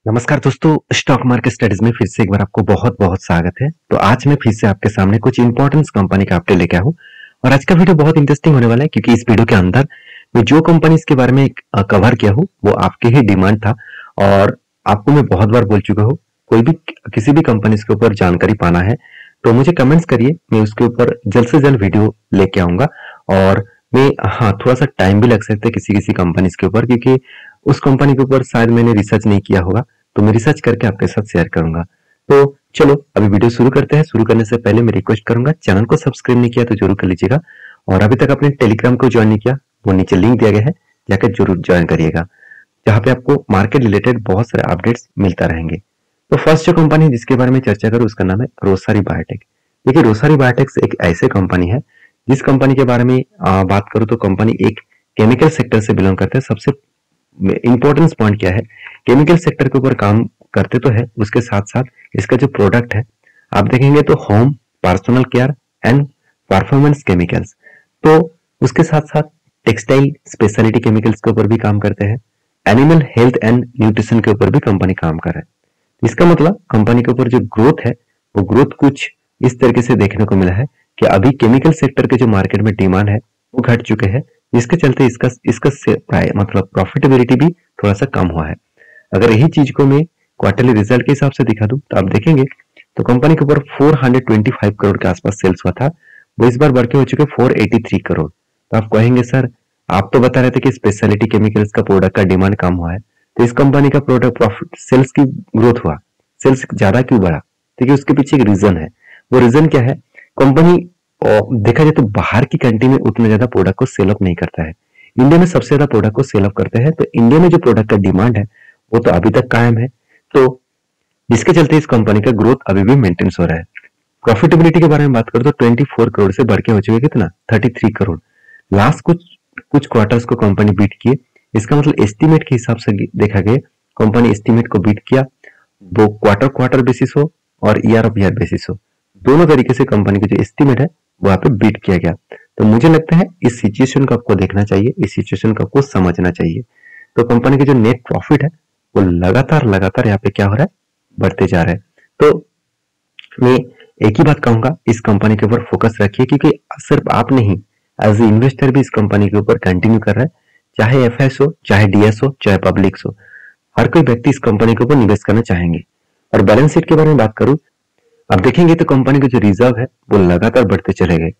नमस्कार दोस्तों, stock market studies में फिर से एक बार आपको बहुत बहुत स्वागत है। तो आज मैं फिर से आपके सामने कुछ इंपॉर्टेंट कंपनी का अपडेट लेके आया हूँ और आज का वीडियो बहुत इंटरेस्टिंग होने वाला है क्योंकि इस वीडियो के अंदर मैं जो कंपनीज के बारे में कवर किया हूँ वो आपके ही डिमांड था और आपको मैं बहुत बार बोल चुका हूँ, कोई भी किसी भी कंपनी के ऊपर जानकारी पाना है तो मुझे कमेंट्स करिए, मैं उसके ऊपर जल्द से जल्द वीडियो लेके आऊंगा। और मैं थोड़ा सा टाइम भी लग सकता है किसी किसी कंपनीज के ऊपर क्योंकि उस कंपनी के ऊपर शायद मैंने रिसर्च नहीं किया होगा, तो मैं रिसर्च करके आपके साथ शेयर करूंगा। तो चलो अभी वीडियो शुरू करते हैं। शुरू करने से पहले मैं रिक्वेस्ट करूंगा, चैनल को सब्सक्राइब नहीं किया तो जरूर कर लीजिएगा और अभी तक अपने टेलीग्राम को ज्वाइन नहीं किया वो नीचे लिंक दिया गया है, जाकर जरूर ज्वाइन करिएगा, जहाँ पे आपको मार्केट रिलेटेड बहुत सारे अपडेट्स मिलता रहेंगे। तो फर्स्ट जो कंपनी जिसके बारे में चर्चा करूँ उसका नाम है रोसरी बायोटेक। देखिए रोसरी बायोटेक एक ऐसे कंपनी है जिस कंपनी के बारे में बात करूँ तो कंपनी एक केमिकल सेक्टर से बिलोंग करते हैं। सबसे इंपॉर्टेंस पॉइंट क्या है, केमिकल सेक्टर के ऊपर काम करते तो है, उसके साथ साथ इसका जो प्रोडक्ट है आप देखेंगे तो home, personal care and performance chemicals, तो उसके साथ साथ टेक्सटाइल स्पेशलिटी केमिकल्स के ऊपर भी काम करते हैं। एनिमल हेल्थ एंड न्यूट्रिशन के ऊपर भी कंपनी काम कर रहा है। इसका मतलब कंपनी के ऊपर जो ग्रोथ है वो ग्रोथ कुछ इस तरीके से देखने को मिला है कि अभी केमिकल सेक्टर के जो मार्केट में डिमांड है वो घट चुके हैं, जिसके चलते इसका इसका मतलब प्रॉफिटेबिलिटी भी थोड़ा सा कम हुआ है। अगर यही चीज को मैं क्वार्टरली रिजल्ट के हिसाब से दिखा दूं तो आप देखेंगे तो कंपनी के ऊपर 425 करोड़ के आसपास सेल्स हुआ था, वो इस बार बढ़ के हो चुके 483 करोड़। तो आप कहेंगे सर आप तो बता रहे थे कि स्पेशलिटी केमिकल्स का प्रोडक्ट का डिमांड कम हुआ है, तो इस कंपनी का प्रोडक्ट प्रॉफिट सेल्स की ग्रोथ हुआ, सेल्स ज्यादा क्यों बढ़ा? देखिए उसके पीछे एक रीजन है। वो रीजन क्या है, कंपनी देखा जाए तो बाहर की कंट्री में उतना ज्यादा प्रोडक्ट को सेल अप नहीं करता है, इंडिया में सबसे ज्यादा प्रोडक्ट को सेल अप करते हैं। तो इंडिया में जो प्रोडक्ट का डिमांड है वो तो अभी तक कायम है, तो जिसके चलते इस कंपनी का ग्रोथ अभी भी मेंटेन हो रहा है। प्रॉफिटेबिलिटी के बारे में बात करें तो 24 करोड़ से बढ़ के हो चुके कितना 33 करोड़। लास्ट कुछ कुछ क्वार्टर्स को कंपनी बीट किए, इसका मतलब एस्टिमेट के हिसाब से देखा गया कंपनी एस्टिमेट को बीट किया, वो क्वार्टर क्वार्टर बेसिस हो और ईयर ऑफ ईयर बेसिस हो, दोनों तरीके से कंपनी का जो एस्टिमेट है वहां पे बीट किया गया। तो मुझे लगता है इस सिचुएशन को आपको देखना चाहिए, इस सिचुएशन को आपको समझना चाहिए। तो कंपनी का जो नेट प्रॉफिट है वो लगातार लगातार यहाँ पे क्या हो रहा है, बढ़ते जा रहा है। तो मैं एक ही बात कहूंगा, इस कंपनी के ऊपर फोकस रखिए क्योंकि सिर्फ आप नहीं, एज ए इन्वेस्टर भी इस कंपनी के ऊपर कंटिन्यू कर रहा है, चाहे एफएस हो, चाहे डीएस हो, चाहे पब्लिक हो, हर कोई व्यक्ति इस कंपनी के ऊपर निवेश करना चाहेंगे। और बैलेंस शीट के बारे में बात करूं, अब देखेंगे तो कंपनी के जो रिजर्व है वो लगातार बढ़ते चले गए।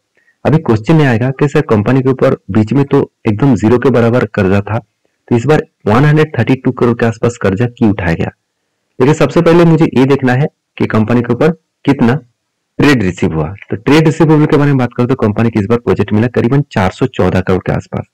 अभी क्वेश्चन ये आएगा कि सर कंपनी के ऊपर बीच में तो एकदम जीरो के बराबर कर्जा था, तो इस बार 132 करोड़ के आसपास कर्जा क्यों उठाया गया? लेकिन सबसे पहले मुझे ये देखना है कि कंपनी के ऊपर कितना ट्रेड रिसीव हुआ। तो ट्रेड रिसीवेबल के बारे में बात करूं तो कंपनी की इस बार प्रोजेक्ट मिला करीबन 414 करोड़ के आसपास,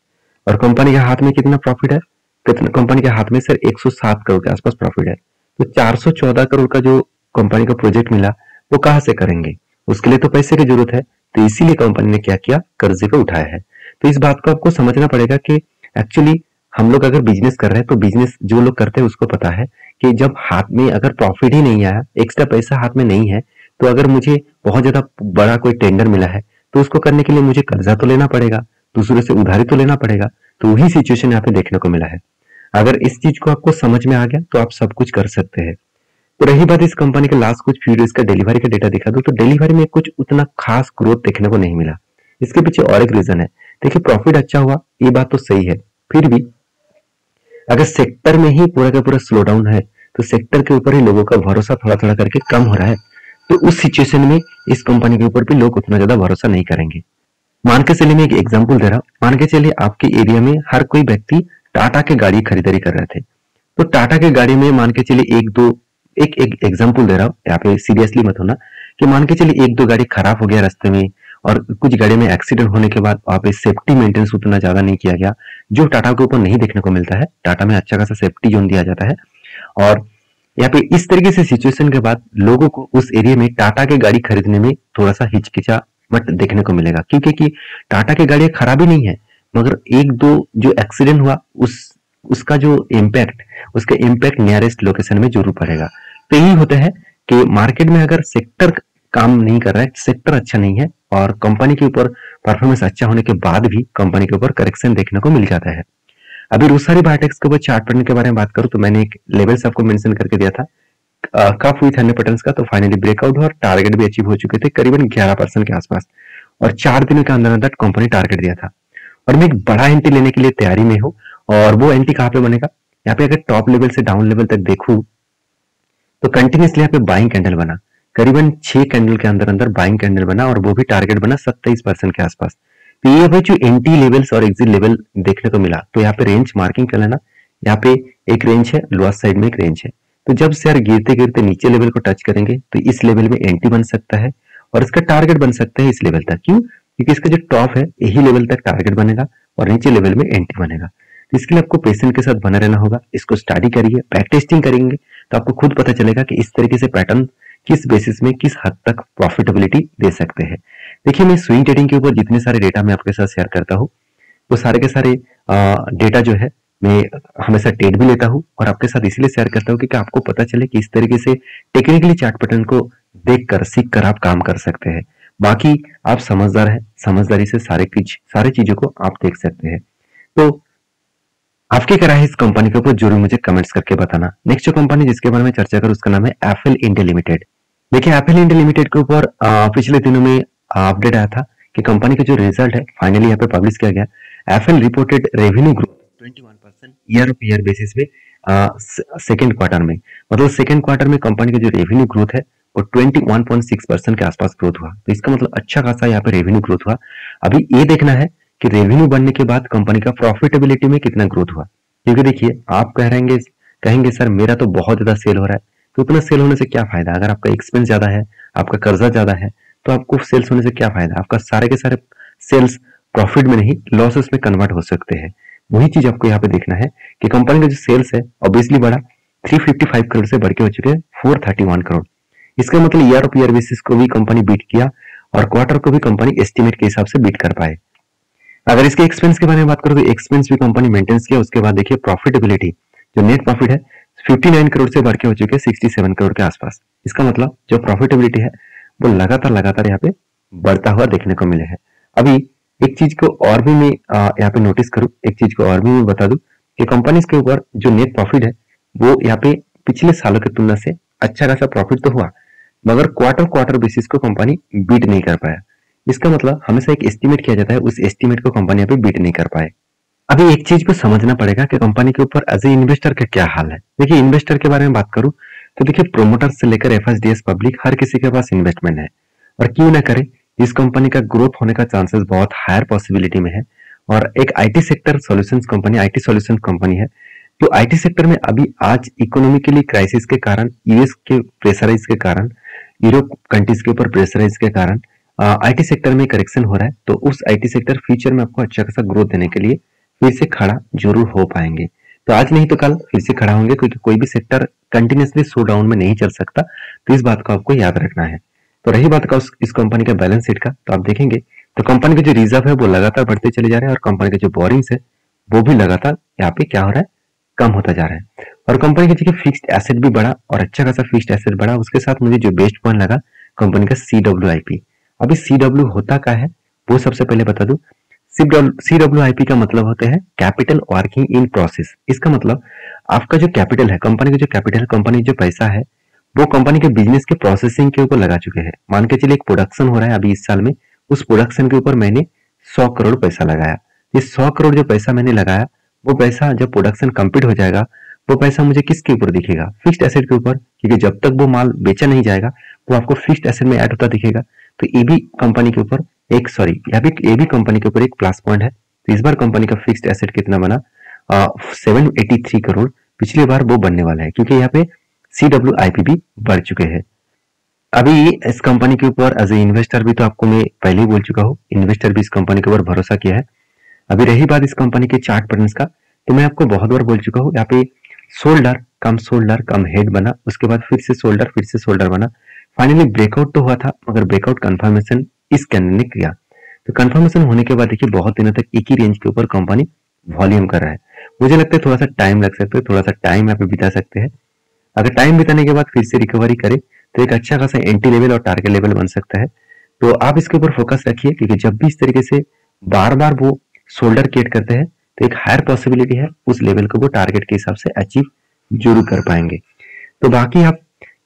और कंपनी के हाथ में कितना प्रॉफिट है, कितना कंपनी के हाथ में सर 107 करोड़ के आसपास प्रॉफिट है। तो 414 करोड़ का जो कंपनी का प्रोजेक्ट मिला वो कहां से करेंगे, उसके लिए तो पैसे की जरूरत है, तो इसीलिए कंपनी ने क्या किया, कर्जे को उठाया है। तो इस बात को आपको समझना पड़ेगा कि एक्चुअली हम लोग अगर बिजनेस कर रहे हैं तो बिजनेस जो लोग करते हैं उसको पता है कि जब हाथ में अगर प्रॉफिट ही नहीं आया, एक्स्ट्रा पैसा हाथ में नहीं है, तो अगर मुझे बहुत ज्यादा बड़ा कोई टेंडर मिला है तो उसको करने के लिए मुझे कर्जा तो लेना पड़ेगा, दूसरे से उधारी तो लेना पड़ेगा। तो वही सिचुएशन यहाँ पे देखने को मिला है। अगर इस चीज को आपको समझ में आ गया तो आप सब कुछ कर सकते हैं। तो रही बात इस कंपनी के लास्ट कुछ फ्यू डेज का डिलीवरी का डेटा दिखा दो, तो डिलीवरी में कुछ उतना खास ग्रोथ देखने को नहीं मिला। इसके पीछे और एक रीजन है। देखिए प्रॉफिट अच्छा हुआ ये बात तो सही है, फिर भी अगर सेक्टर में ही पूरा का पूरा स्लो डाउन है तो सेक्टर के ऊपर ही लोगों का भरोसा थोड़ा थोड़ा करके कम हो रहा है, तो उस सिचुएशन में इस कंपनी के ऊपर भी लोग उतना ज्यादा भरोसा नहीं करेंगे। मान के चलिए मैं एक एग्जांपल दे रहा हूँ, मान के चलिए आपके एरिया में हर कोई व्यक्ति टाटा के गाड़ी खरीदारी कर रहे थे, तो टाटा के गाड़ी में मान के चलिए एक दो, एक एक एग्जांपल दे रहा हूँ यहाँ पे, सीरियसली मत होना, कि मान के चलिए एक दो गाड़ी खराब हो गया रास्ते में और कुछ गाड़ी में एक्सीडेंट होने के बाद वहां पे सेफ्टी मेंटेनेंस उतना ज्यादा नहीं किया गया, जो टाटा के ऊपर नहीं देखने को मिलता है। टाटा में अच्छा खासा सेफ्टी जोन दिया जाता है, और यहाँ पे इस तरीके से सिचुएशन के बाद लोगों को उस एरिया में टाटा की गाड़ी खरीदने में थोड़ा सा हिचकिचाहट देखने को मिलेगा, क्योंकि कि टाटा की गाड़ी खराब ही नहीं है, मगर एक दो जो एक्सीडेंट हुआ उसका जो इम्पैक्ट, उसका इम्पैक्ट नियरेस्ट लोकेशन में जरूर पड़ेगा। तो यही होता है कि मार्केट में अगर सेक्टर काम नहीं कर रहा है, सेक्टर अच्छा नहीं है और कंपनी के ऊपर परफॉर्मेंस अच्छा होने के बाद भी कंपनी के ऊपर करेक्शन देखने को मिल जाता है। अभी रोसरी बायोटेक्स के ऊपर चार्ट पैटर्न के बारे में बात करूं तो मैंने एक लेवल्स आपको मेंशन करके दिया था कप हुई 100 पैटर्न्स का, तो फाइनली ब्रेकआउट हुआ और टारगेट भी अचीव हो चुके थे करीबन 11% के आसपास, और 4 दिनों के अंदर अंदर कंपनी टारगेट दिया था। और मैं एक बड़ा एंट्री लेने के लिए तैयारी में हूँ, और वो एंट्री कहाँ पे बनेगा, यहाँ पे अगर टॉप लेवल से डाउन लेवल तक देखूं तो कंटिन्यूसली यहाँ पे बाइंग कैंडल बना, करीबन 6 कैंडल के अंदर अंदर बाइंग कैंडल बना, और वो भी टारगेट बना 27% के आसपास। तो ये जो एंट्री लेवल्स और एग्जिट लेवल देखने को मिला, तो यहाँ पे रेंज मार्किंग कर लेना। यहाँ पे एक रेंज है, लोअर साइड में एक रेंज है, तो जब शेयर गिरते गिरते नीचे लेवल को टच करेंगे तो इस लेवल में एंट्री बन सकता है और इसका टारगेट बन सकता है इस लेवल तक। क्यों? क्योंकि इसका जो टॉप है यही लेवल तक टारगेट बनेगा और नीचे लेवल में एंट्री बनेगा। तो इसके लिए आपको पेशेंस के साथ बना रहना होगा, इसको स्टडी करिए, बैक टेस्टिंग करेंगे तो आपको खुद पता चलेगा कि इस तरीके से पैटर्न किस बेसिस में किस हद तक प्रॉफिटेबिलिटी दे सकते हैं। देखिए, मैं स्विंग ट्रेडिंग के ऊपर जितने सारे डेटा मैं आपके साथ शेयर करता हूँ वो सारे के सारे डेटा जो है मैं हमेशा ट्रेड भी लेता हूँ और आपके साथ इसलिए शेयर करता हूँ कि आपको पता चले कि इस तरीके से टेक्निकली चार्ट पैटर्न को देखकर सीख कर आप काम कर सकते हैं। बाकी आप समझदार हैं, समझदारी से सारे चीजों को आप देख सकते हैं। तो आपकी क्या राय है इस कंपनी के ऊपर जरूर मुझे कमेंट्स करके बताना। नेक्स्ट जो कंपनी जिसके बारे में चर्चा करूं उसका नाम है एफएल इंडिया लिमिटेड। देखिए, एफएल इंडिया लिमिटेड के ऊपर पिछले दिनों में अपडेट आया था कि कंपनी का जो रिजल्ट है फाइनली यहाँ पे पब्लिश किया गया। FL reported revenue growth 21% year of year basis में सेकेंड क्वार्टर में, मतलब सेकेंड क्वार्टर में कंपनी का जो रेवेन्यू ग्रोथ है वो 21.6% के आसपास ग्रोथ हुआ। तो इसका मतलब अच्छा खासा यहाँ पे रेवेन्यू ग्रोथ हुआ। अभी ये देखना है कि रेवेन्यू बढ़ने के बाद कंपनी का प्रॉफिटेबिलिटी में कितना ग्रोथ हुआ, क्योंकि देखिए आप कहेंगे सर मेरा तो बहुत ज्यादा सेल हो रहा है, तो उतना सेल होने से क्या फायदा? अगर आपका एक्सपेंस ज्यादा है, आपका कर्जा ज्यादा है, तो आपको सेल्स होने से क्या फायदा? आपका सारे के सारे सेल्स प्रॉफिट में नहीं लॉसेस में कन्वर्ट हो सकते हैं। वही चीज आपको यहाँ पे देखना है कि कंपनी का जो सेल्स है ऑब्वियसली बढ़ा, 355 करोड़ से बढ़ के हो चुके हैं 431 करोड़। इसका मतलब ईयर ऑफ ईयर बेसिस को भी कंपनी बीट किया और क्वार्टर को भी कंपनी एस्टिमेट के हिसाब से बीट कर पाए। अगर इसके एक्सपेंस के बारे में बात करो तो एक्सपेंस भी कंपनी मेंटेन किया। उसके बाद देखिए प्रॉफिटेबिलिटी, जो नेट प्रॉफिट है 59 करोड़ से बढ़ के हो चुके हैं 67 करोड़ के आसपास। इसका मतलब जो प्रॉफिटेबिलिटी है वो लगातार यहाँ पे बढ़ता हुआ देखने को मिले है। अभी एक चीज को और भी मैं यहाँ पे नोटिस करूं, एक चीज को और भी मैं बता दूं कि कंपनीज के ऊपर जो नेट प्रॉफिट है वो यहाँ पे पिछले सालों की तुलना से अच्छा खासा प्रॉफिट तो हुआ, मगर क्वार्टर बेसिस को कंपनी बीट नहीं कर पाया। इसका मतलब हमेशा एक एस्टिमेट किया जाता है, उस एस्टिमेट को कंपनी यहाँ पे बीट नहीं कर पाए। अभी एक चीज को समझना पड़ेगा कि कंपनी के ऊपर एज ए इन्वेस्टर का क्या हाल है। देखिए, इन्वेस्टर के बारे में बात करूं तो देखिए प्रोमोटर से लेकर एफएसडीएस पब्लिक हर किसी के पास इन्वेस्टमेंट है, और क्यों ना करे, इस कंपनी का ग्रोथ होने का चांसेस बहुत हायर पॉसिबिलिटी में है। और एक IT sector solutions company, IT solutions company है, तो आईटी सेक्टर में अभी आज इकोनॉमिकली क्राइसिस के कारण, यूएस के प्रेशराइज के कारण, यूरोप कंट्रीज के ऊपर प्रेशराइज के कारण आईटी सेक्टर में करेक्शन हो रहा है। तो उस आईटी सेक्टर फ्यूचर में आपको अच्छा खासा ग्रोथ देने के लिए फिर से खड़ा जरूर हो पाएंगे। तो आज नहीं तो कल फिर से खड़ा होंगे, क्योंकि कोई भी सेक्टर कंटिन्यूसली स्लो डाउन में नहीं चल सकता। तो इस बात को आपको याद रखना है। तो रही बात का इस कंपनी का बैलेंस शीट का, तो आप देखेंगे तो कंपनी के जो रिजर्व है वो लगातार बढ़ते चले जा रहे हैं और कंपनी के जो बोरिंग्स है वो भी लगातार यहाँ पे क्या हो रहा है, कम होता जा रहा है। और कंपनी की जगह फिक्स्ड एसेट भी बढ़ा और अच्छा खासा फिक्स्ड एसेट बढ़ा। उसके साथ मुझे जो बेस्ट पॉइंट लगा कंपनी का CWIP। अभी CW होता क्या है वो सबसे पहले बता दूं। CWIP का मतलब होता है कैपिटल वर्किंग इन प्रोसेस। इसका मतलब आपका जो कैपिटल है, कंपनी का जो कैपिटल, कंपनी जो पैसा है वो कंपनी के बिजनेस के प्रोसेसिंग के ऊपर लगा चुके हैं। मान के चलिए एक प्रोडक्शन हो रहा है अभी इस साल में, उस प्रोडक्शन के ऊपर मैंने 100 करोड़ पैसा लगाया। ये 100 करोड़ जो पैसा मैंने लगाया वो पैसा जब प्रोडक्शन कंप्लीट हो जाएगा वो पैसा मुझे किसके ऊपर दिखेगा? फिक्स्ड एसेट के ऊपर, क्योंकि जब तक वो माल बेचा नहीं जाएगा वो आपको फिक्स्ड एसेट में ऐड होता दिखेगा। तो ये भी कंपनी के ऊपर ये भी कंपनी के ऊपर एक प्लस पॉइंट है। तो इस बार कंपनी का फिक्स्ड एसेट कितना बना? 783 करोड़। पिछली बार वो बनने वाला है क्योंकि यहाँ पे CWIP भी बढ़ चुके हैं। अभी इस कंपनी के ऊपर एज ए इन्वेस्टर भी तो आपको मैं पहले ही बोल चुका हूँ, इन्वेस्टर भी इस कंपनी के ऊपर भरोसा किया है। अभी रही बात इस कंपनी के चार्ट पैटर्न्स का, तो मैं आपको बहुत बार बोल चुका हूँ, यहाँ पे शोल्डर कम हेड बना, उसके बाद फिर से शोल्डर बना। फाइनली ब्रेकआउट तो हुआ था, मगर ब्रेकआउट कंफर्मेशन इस कैंडल ने किया। तो कंफर्मेशन होने के बाद देखिए बहुत दिनों तक एक ही रेंज के ऊपर कंपनी वॉल्यूम कर रहा है। मुझे लगता है थोड़ा सा टाइम लग सकता है, थोड़ा सा टाइम यहाँ पे बिता सकते हैं। अगर टाइम बिताने के बाद फिर से रिकवरी करे तो एक अच्छा खासा एंटी लेवल और टारगेट लेवल बन सकता है। तो आप इसके ऊपर फोकस रखिए, क्योंकि जब भी इस तरीके से बार बार वो शोल्डर क्रिएट करते हैं तो एक हायर पॉसिबिलिटी है उस लेवल को वो टारगेट के हिसाब से अचीव जरूर कर पाएंगे। तो बाकी आप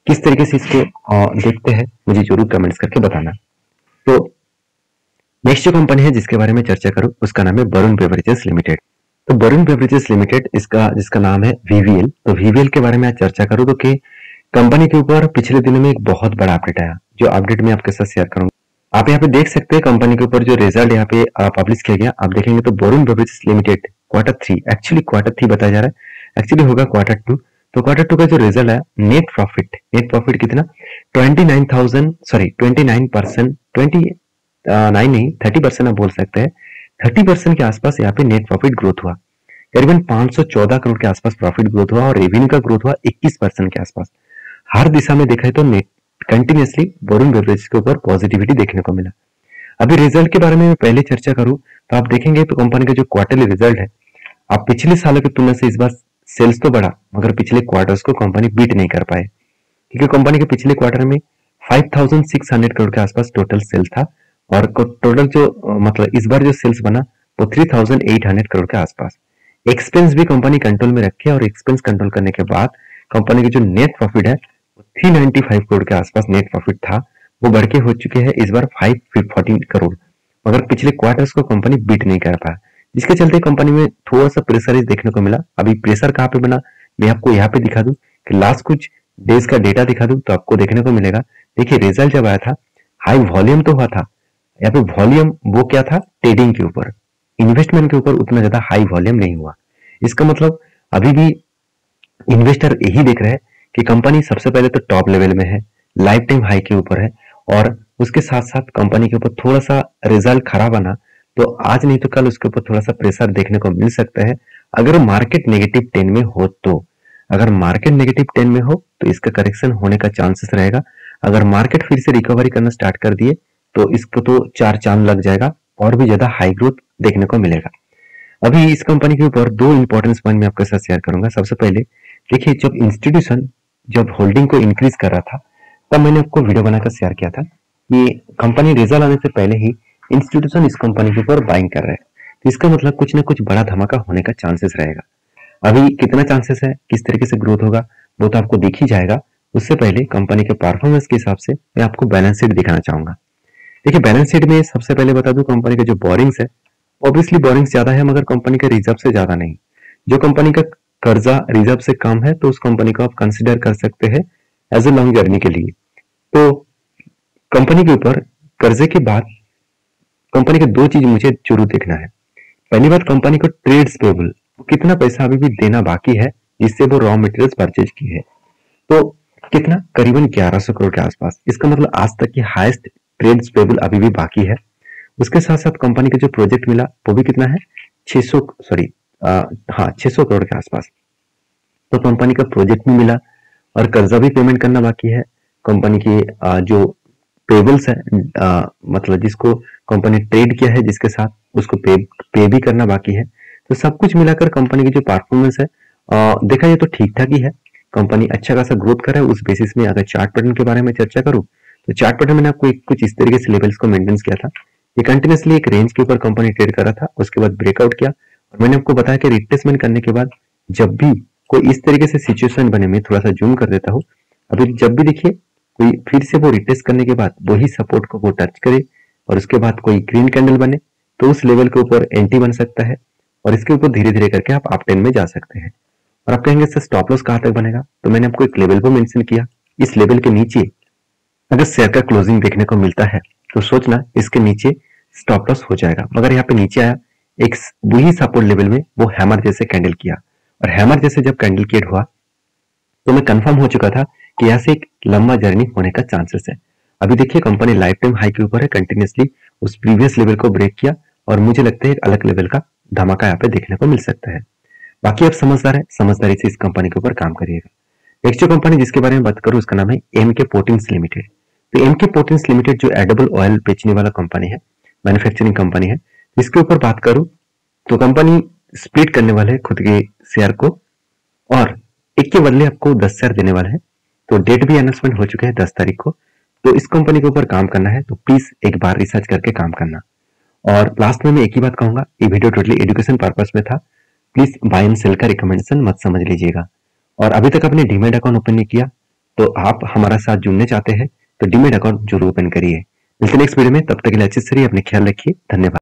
किस तरीके से इसको देखते हैं मुझे जरूर कमेंट्स करके बताना। तो नेक्स्ट जो कंपनी है जिसके बारे में चर्चा करूं उसका नाम है वरुण बेवरेजेस लिमिटेड। तो वरुण बेवरेजेस लिमिटेड इसका जिसका नाम है वीवीएल। तो वीवीएल के बारे में आज चर्चा करूं तो कि कंपनी के ऊपर पिछले दिनों में एक बहुत बड़ा अपडेट आया, जो अपडेट मैं आपके साथ शेयर करूंगा। आप यहाँ पे देख सकते हैं कंपनी के ऊपर जो रिजल्ट यहाँ पे पब्लिश किया गया, आप देखेंगे तो Varun beverages limited Q3, actually Q3 बताया जा रहा है, एक्चुअली होगा Q2। तो Q2 का जो रिजल्ट है नेट प्रॉफिट कितना 29% 29 नहीं 30% आप बोल सकते हैं, 30% के आसपास यहाँ पे नेट प्रॉफिट ग्रोथ हुआ। करीबन 514 करोड़ के आसपास प्रॉफिट ग्रोथ हुआ और रेवेन्यू का ग्रोथ हुआ 21% के आसपास। हर दिशा में देखा है तो नेट कंटिन्यूसली वरुण बेवरेजेस के ऊपर पॉजिटिविटी देखने को मिला। अभी रिजल्ट के बारे में मैं पहले चर्चा करूं तो आप देखेंगे तो कंपनी का जो क्वार्टरली रिजल्ट है, आप पिछले सालों की तुलना से इस बार सेल्स तो बढ़ा मगर पिछले क्वार्टर्स को कंपनी बीट नहीं कर पाए, क्योंकि कंपनी के पिछले क्वार्टर में 5600 करोड़ के आसपास टोटल सेल्स था और टोटल जो मतलब इस बार जो सेल्स बना वो 3800 करोड़ के आसपास। एक्सपेंस भी कंपनी कंट्रोल में रखे और एक्सपेंस कंट्रोल करने के बाद कंपनी की जो नेट प्रॉफिट है 395 करोड़ के आसपास नेट प्रॉफिट था, वो बढ़ के हो चुके हैं इस बार 514 करोड़, मगर पिछले क्वार्टर्स को कंपनी बीट नहीं कर पाया, जिसके चलते कंपनी में थोड़ा सा प्रेशर देखने को मिला। अभी प्रेशर कहाँ पे बना मैं आपको यहाँ पे दिखा दूं कि लास्ट कुछ डेज का डेटा दिखा दूं तो आपको देखने को मिलेगा। देखिए रिजल्ट जब आया था हाई वॉल्यूम तो हुआ था, यहाँ पे वॉल्यूम वो क्या था ट्रेडिंग के ऊपर, इन्वेस्टमेंट के ऊपर उतना ज्यादा हाई वॉल्यूम नहीं हुआ। इसका मतलब अभी भी इन्वेस्टर यही देख रहे हैं कि कंपनी सबसे पहले तो टॉप लेवल में है, लाइफ टाइम हाई के ऊपर है, और उसके साथ साथ कंपनी के ऊपर थोड़ा सा रिजल्ट खराब आना तो आज नहीं तो कल उसके ऊपर थोड़ा सा प्रेशर देखने को मिल सकता है अगर मार्केट नेगेटिव 10 में हो तो। अगर मार्केट नेगेटिव 10 में हो तो इसका करेक्शन होने का चांसेस रहेगा। अगर मार्केट फिर से रिकवरी करना स्टार्ट कर दिए तो इसको तो 4 चांद लग जाएगा और भी ज्यादा हाई ग्रोथ देखने को मिलेगा। अभी इस कंपनी के ऊपर 2 इंपॉर्टेंट पॉइंट मैं आपके साथ शेयर करूंगा। सबसे पहले देखिए जब इंस्टीट्यूशन जब होल्डिंग को इंक्रीज कर रहा था तब मैंने आपको वीडियो बनाकर शेयर किया था कि कंपनी रिजल्ट आने से पहले ही इंस्टीट्यूशन इस कंपनी के ऊपर बाइंग कर रहे हैं, तो इसका मतलब कुछ ना कुछ बड़ा धमाका होने का चांसेस रहेगा। अभी कितना चांसेस है, किस तरीके से ग्रोथ होगा वो तो आपको दिख ही जाएगा। उससे पहले कंपनी के परफॉर्मेंस के हिसाब से मैं आपको बैलेंस शीट दिखाना चाहूंगा। देखिए बैलेंस शीट में सबसे पहले बता दूं कंपनी के जो बोरिंग्स है, ऑब्वियसली बोरिंग्स ज्यादा है मगर कंपनी के रिजर्व से ज्यादा नहीं। जो कंपनी का कर्जा रिजर्व से कम है तो उस कंपनी को आप कंसिडर कर सकते हैं एज ए लॉन्ग जर्नी के लिए। तो कंपनी के ऊपर कर्जे के बाद कंपनी के 2 चीज मुझे जरूर देखना है। पहली बात कंपनी को ट्रेड्स पेबल, कितना पैसा अभी भी देना बाकी है जिससे वो रॉ मटेरियल्स परचेज की है, तो कितना करीबन 1100 करोड़ के आसपास। इसका मतलब आज तक की हाईएस्ट ट्रेड्स पेबल अभी भी बाकी है। उसके साथ साथ कंपनी का जो प्रोजेक्ट मिला वो भी कितना है 600 करोड़ के आसपास। तो कंपनी का प्रोजेक्ट भी मिला और कर्जा भी पेमेंट करना बाकी है। कंपनी की जो पेबल्स है मतलब जिसको कंपनी ट्रेड किया है जिसके साथ उसको पे भी करना बाकी है। तो सब कुछ मिलाकर कंपनी की जो परफॉर्मेंस है देखा जाए तो ठीक ठाक ही है। कंपनी अच्छा खासा ग्रोथ कर रहा है। उस बेसिस में अगर चार्ट पैटर्न के बारे में चर्चा करूं तो चार्ट पैटर्न मैंने आपको कुछ इस तरीके से लेवल्स को मेंटेन किया था। ये कंटिन्यूसली एक रेंज के ऊपर कंपनी ट्रेड कर रहा था, उसके बाद ब्रेकआउट किया और मैंने आपको बताया कि रिट्रेसमेंट करने के बाद जब भी कोई इस तरीके से सिचुएशन बने, मैं थोड़ा सा जूम कर देता हूँ। अभी जब भी देखिए कोई फिर से वो रिटेस्ट करने के बाद वही सपोर्ट को वो टच करे और उसके बाद कोई ग्रीन कैंडल बने तो उस लेवल के ऊपर एंटी बन सकता है और इसके ऊपर धीरे धीरे करके आप अप 10 में जा सकते हैं। और आप कहेंगे सर स्टॉप लॉस कहां तक बनेगा, तो मैंने आपको एक लेवल को मेंशन किया। इस लेवल के नीचे अगर शेयर का क्लोजिंग देखने को मिलता है तो सोचना इसके नीचे स्टॉप लॉस हो जाएगा। मगर यहाँ पे नीचे आया एक वही सपोर्ट लेवल में वो हैमर जैसे कैंडल किया और हैमर जैसे जब कैंडल क्रिएट हुआ तो मैं कंफर्म हो चुका था कि यहाँ से एक लंबा जर्नी होने का चांसेस है। अभी देखिए कंपनी लाइफ टाइम हाई के ऊपर है, कंटिन्यूसली उस प्रीवियस लेवल को ब्रेक किया और मुझे लगता है एक अलग लेवल का धमाका यहाँ पे देखने को मिल सकता है। बाकी आप समझदार है, समझदारी से इस कंपनी के ऊपर काम करिएगा। नेक्स्ट जो कंपनी जिसके बारे में बात करूं उसका नाम है एमके पोर्टिंग्स लिमिटेड। तो एमके पोर्टिंग्स लिमिटेड जो एडिबल ऑयल बेचने वाला कंपनी है, मैन्युफैक्चरिंग कंपनी है, इसके ऊपर बात करूं तो कंपनी स्प्लिट करने वाले है खुद के शेयर को और एक के बदले आपको 10 शेयर देने वाले हैं। तो डेट भी अनाउंसमेंट हो चुके हैं 10 तारीख को। तो इस कंपनी के ऊपर काम करना है तो प्लीज एक बार रिसर्च करके काम करना। और लास्ट में मैं एक ही बात कहूंगा, ये वीडियो टोटली एजुकेशन पर्पस में था। प्लीज बाय एंड सेल का रिकमेंडेशन मत समझ लीजिएगा। और अभी तक आपने डीमैट अकाउंट ओपन नहीं किया तो आप हमारा साथ जुड़ने चाहते हैं तो डीमैट अकाउंट जरूर ओपन करिए। मिलते नेक्स्ट वीडियो में, तब तक के लिए अच्छे से रहिए, अपने ख्याल रखिए, धन्यवाद।